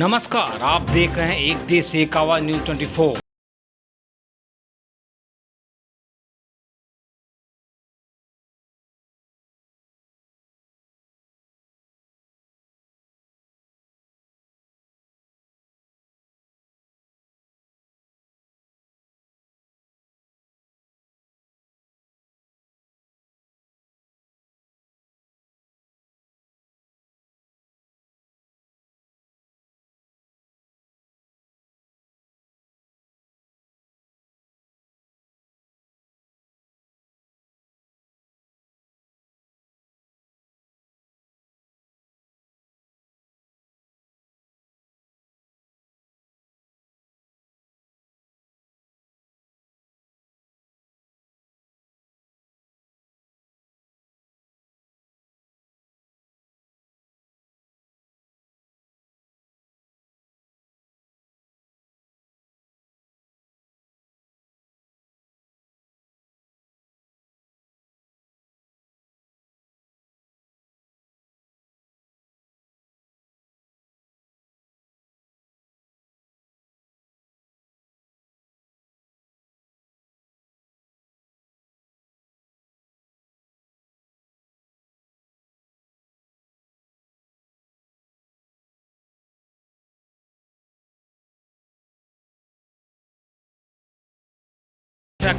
नमस्कार, आप देख रहे हैं एक देश एक आवाज न्यूज 24।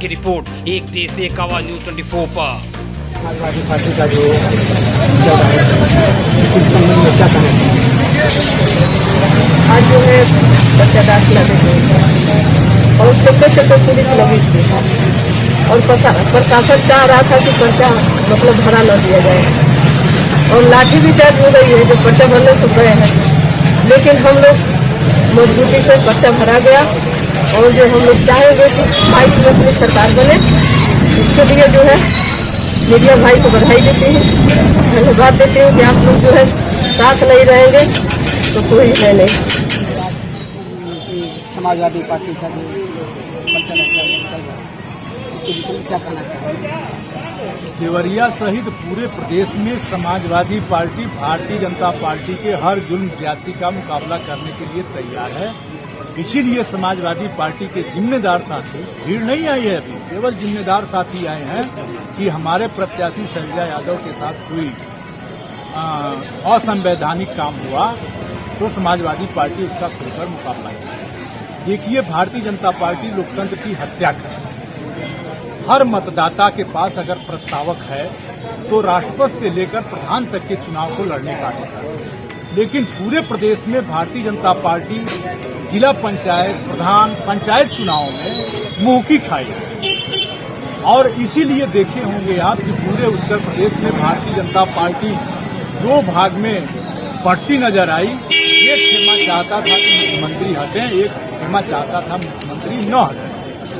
की रिपोर्ट एक देश एक आवाज न्यूज 24 पर। समाजवादी पार्टी का जो चल रहा है इसके संबंध में क्या कहना चाहिए? आज जो है बच्चा दाखिला देते और चक्कर पुलिस लगी थी और प्रशासन चाह रहा था कि पर्चा मतलब भरा न दिया जाए और लाठी भी चार्ज हो गई है जो पर्चा भरने से गए हैं, लेकिन हम लोग मजबूती से पर्चा भरा गया और जो हम लोग चाहेंगे कि 22 में अपनी सरकार बने, इसके लिए जो है मीडिया भाई को बधाई देते हैं, धन्यवाद देते हैं कि आप लोग जो है साथ नहीं रहेंगे तो कोई है नहीं। समाजवादी पार्टी का जो पर्चा चल रहा है इसके विषय में क्या कहना चाहिए? देवरिया सहित पूरे प्रदेश में समाजवादी पार्टी भारतीय जनता पार्टी के हर जुल्म ज्यादती का मुकाबला करने के लिए तैयार है। इसीलिए समाजवादी पार्टी के जिम्मेदार साथी, भीड़ नहीं आई है अभी, केवल जिम्मेदार साथी आए हैं कि हमारे प्रत्याशी शैलजा यादव के साथ कोई असंवैधानिक काम हुआ तो समाजवादी पार्टी उसका खुलकर मुकाबला करेगी। देखिए, भारतीय जनता पार्टी लोकतंत्र की हत्या करे। हर मतदाता के पास अगर प्रस्तावक है तो राष्ट्रपति से लेकर प्रधान तक के चुनाव को लड़ने का अधिकार है, लेकिन पूरे प्रदेश में भारतीय जनता पार्टी जिला पंचायत प्रधान पंचायत चुनाव में मुंह की खाई है। और इसीलिए देखे होंगे आप कि पूरे उत्तर प्रदेश में भारतीय जनता पार्टी दो भाग में बढ़ती नजर आई। एक खेमा चाहता था कि मुख्यमंत्री हटें, एक खेमा चाहता था मुख्यमंत्री न हटें।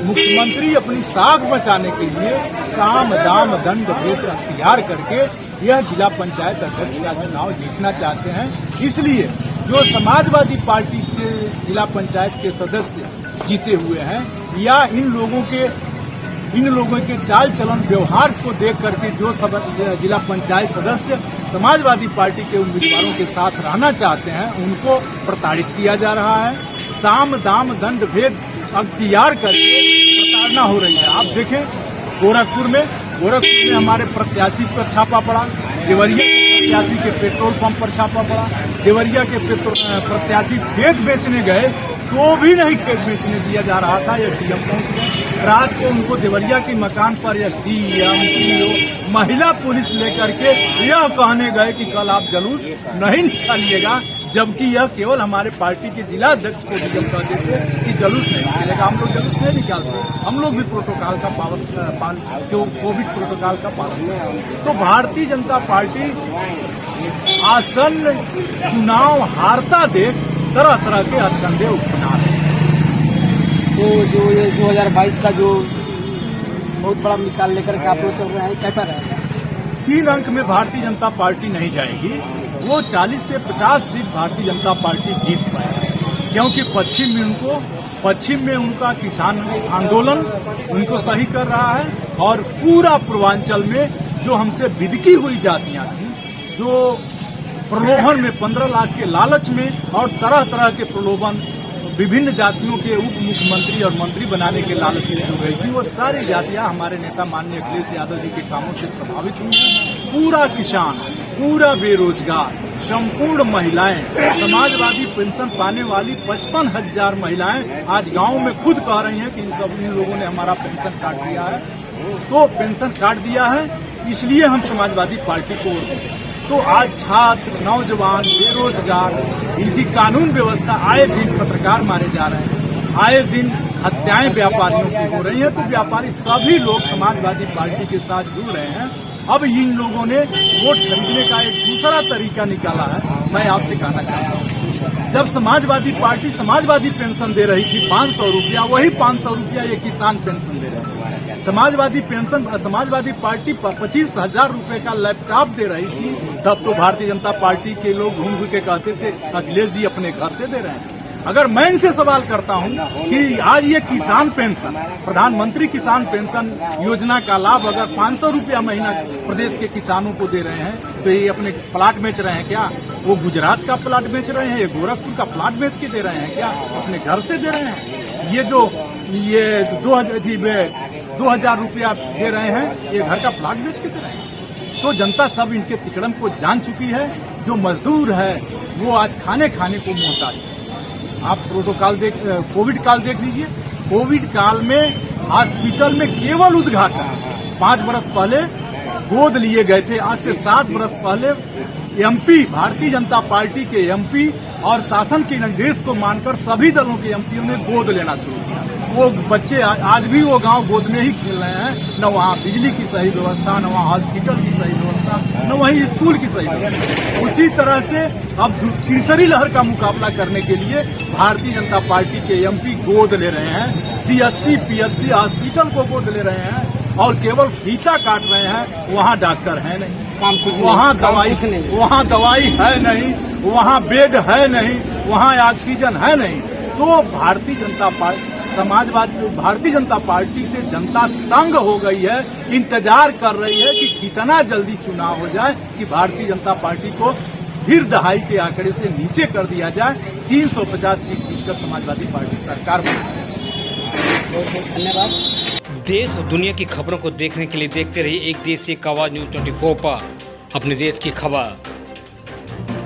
मुख्यमंत्री अपनी साख बचाने के लिए साम दाम दंड भेद अख्तियार करके यह जिला पंचायत अध्यक्ष का चुनाव जीतना चाहते हैं। इसलिए जो समाजवादी पार्टी के जिला पंचायत के सदस्य जीते हुए हैं या इन लोगों के चाल चलन व्यवहार को देख करके जो जिला पंचायत सदस्य समाजवादी पार्टी के उम्मीदवारों के साथ रहना चाहते हैं उनको प्रताड़ित किया जा रहा है। साम दाम दंड भेद अख्तियार करके प्रताड़ना हो रही है। आप देखें, गोरखपुर में हमारे प्रत्याशी पर छापा पड़ा, देवरिया के प्रत्याशी के पेट्रोल पंप पर छापा पड़ा, देवरिया के प्रत्याशी खेत बेचने गए तो भी नहीं खेत बेचने दिया जा रहा था। या डीएम पहुंच गए, रात को उनको देवरिया के मकान पर या डीएम महिला पुलिस लेकर के यह कहने गए कि कल आप जुलूस नहीं निकालिएगा, जबकि यह केवल हमारे पार्टी के जिला अध्यक्ष को डीएम कह देते कि जुलूस नहीं निकलेगा। हम लोग जुलूस नहीं निकालते, हम लोग भी प्रोटोकॉल का कोविड प्रोटोकॉल का पालन करते। तो भारतीय जनता पार्टी आसन्न चुनाव हारता देख तरह तरह के हथकंडे अपना रहे हैं। तो जो ये 2022 का जो बहुत बड़ा मिसाल लेकर के आप लोग चल रहे हैं, कैसा रहेगा? 3 अंक में भारतीय जनता पार्टी नहीं जाएगी, वो 40 से 50 सीट भारतीय जनता पार्टी जीत पाएगी, क्योंकि पश्चिम में उनका किसान आंदोलन उनको सही कर रहा है और पूरा पूर्वांचल में जो हमसे बिदकी हुई जातियां थी, जो प्रलोभन में 15 लाख के लालच में और तरह तरह के प्रलोभन विभिन्न जातियों के उप मुख्यमंत्री और मंत्री बनाने के लालच में जो गई थी, वो सारी जातियां हमारे नेता माननीय अखिलेश यादव जी के कामों से प्रभावित हुई हैं। पूरा किसान, पूरा बेरोजगार, संपूर्ण महिलाएं, समाजवादी पेंशन पाने वाली 55,000 महिलाएं आज गांव में खुद कह रही हैं कि इन लोगों ने हमारा पेंशन काट दिया है। तो पेंशन काट दिया है, इसलिए हम समाजवादी पार्टी को वोट देंगे। तो आज छात्र, नौजवान, बेरोजगार, इनकी कानून व्यवस्था, आए दिन पत्रकार मारे जा रहे हैं, आए दिन हत्याएं व्यापारियों की हो रही हैं। तो व्यापारी सभी लोग समाजवादी पार्टी के साथ जुड़ रहे हैं। अब इन लोगों ने वोट खरीदने का एक दूसरा तरीका निकाला है। मैं आपसे कहना चाहता हूँ, जब समाजवादी पार्टी समाजवादी पेंशन दे रही थी 500 रुपया, वही 500 रुपया ये किसान पेंशन दे रहे हैं। समाजवादी पार्टी 25,000 रुपए का लैपटॉप दे रही थी, तब तो भारतीय जनता पार्टी के लोग घूम घूम के कहते थे अखिलेश जी अपने घर से दे रहे हैं। अगर मैं इनसे सवाल करता हूं कि आज ये किसान पेंशन, प्रधानमंत्री किसान पेंशन योजना का लाभ अगर 500 रुपया महीना प्रदेश के किसानों को दे रहे हैं, तो ये अपने प्लाट बेच रहे हैं क्या? वो गुजरात का प्लाट बेच रहे हैं, ये गोरखपुर का प्लाट बेच के दे रहे हैं क्या? अपने घर से दे रहे हैं? ये 2,000 रुपया दे रहे हैं, ये घर का प्लाट बेच के दे रहे हैं। तो जनता सब इनके तिकड़म को जान चुकी है। जो मजदूर है वो आज खाने को मोहताज है। आप प्रोटोकॉल कोविड काल देख लीजिए। कोविड काल में हॉस्पिटल में केवल उद्घाटन 5 बरस पहले गोद लिए गए थे। आज से 7 बरस पहले एमपी, भारतीय जनता पार्टी के एमपी और शासन के निर्देश को मानकर सभी दलों के एमपीओं ने गोद लेना शुरू किया। वो बच्चे आज भी वो गांव गोद में ही खेल रहे हैं। न वहाँ बिजली की सही व्यवस्था, न वहाँ हॉस्पिटल की सही व्यवस्था, न वहीं स्कूल की सही व्यवस्था। उसी तरह से अब तीसरी लहर का मुकाबला करने के लिए भारतीय जनता पार्टी के एमपी गोद ले रहे हैं। सीएससी, पीएससी हॉस्पिटल को गोद ले रहे हैं और केवल फीता काट रहे हैं। वहाँ डॉक्टर है नहीं, काम कुछ नहीं, वहाँ दवाई है नहीं, वहाँ बेड है नहीं, वहाँ ऑक्सीजन है नहीं। तो भारतीय जनता पार्टी से जनता तंग हो गई है। इंतजार कर रही है कि कितना जल्दी चुनाव हो जाए कि भारतीय जनता पार्टी को फिर दहाई के आंकड़े से नीचे कर दिया जाए, 350 सीट जीतकर समाजवादी पार्टी सरकार बनाए। धन्यवाद। देश और दुनिया की खबरों को देखने के लिए देखते रहिए एक देश एक आवाज न्यूज़ 24 पर अपने देश की खबर।